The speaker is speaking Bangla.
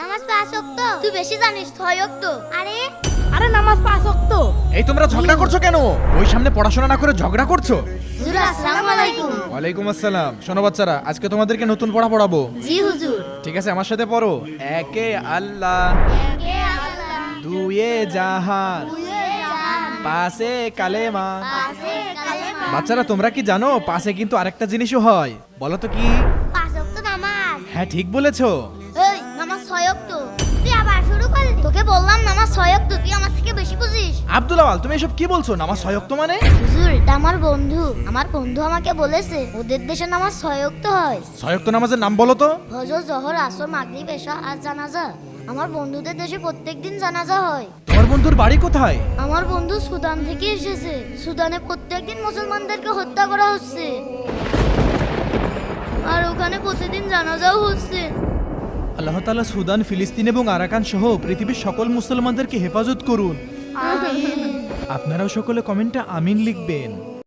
নামাজ 5 ওয়াক্ত। তুই বেশি জানিস 6 ওয়াক্ত। আরে নামাজ 5 ওয়াক্ত। এই তোমরা ঝগড়া করছো কেন? ওই সামনে পড়াশোনা না করে ঝগড়া করছো? হুজুর আসসালামু আলাইকুম। ওয়ালাইকুম আসসালাম। শোনো বাচ্চারা, আজকে তোমাদেরকে নতুন পড়া পড়াবো। জি হুজুর। ঠিক আছে, আমার সাথে পড়ো। একে আল্লাহ, কে আল্লাহ, দুয়ে জাহান, তুই জান, পাশে কালেমা। পাশে কালেমা। বাচ্চারা, তোমরা কি জানো পাশে কিন্তু আরেকটা জিনিসও হয়? বলো তো কি? 5 ওয়াক্ত নামাজ। হ্যাঁ, ঠিক বলেছো। এই নামাজ 6 ওয়াক্ত। তুই আবার শুরু করলি? তোকে বললাম নামাজ 6 ওয়াক্ত, তুই আমার থেকে বেশি বুঝিস। আব্দুল আওয়াল, তুমি এসব কি বলছো? নামাজ 6 ওয়াক্ত মানে? হুজুর, এটা আমার বন্ধু আমাকে বলেছে ওদের দেশে নামাজ 6 ওয়াক্ত হয়। 6 ওয়াক্ত নামাজের নাম বলো তো। ফজর, জোহর, আসর, মাগরিব, এশা আর জানাজা। আমার বন্ধুদের দেশে প্রত্যেকদিন জানাজা হয়। তোমার বন্ধুর বাড়ি কোথায়? আমার বন্ধু সুদান থেকে এসেছে। সুদানে প্রত্যেকদিন মুসলমানদেরকে হত্যা করা হচ্ছে, আর ওখানে প্রতিদিন জানাজাও হচ্ছে। আল্লাহ তাআলা সুদান, ফিলিস্তিন এবং আরাকান সহ পৃথিবীর সকল মুসলমানদেরকে হেফাজত করুন। আপনারাও সকলে কমেন্টে আমিন লিখবেন।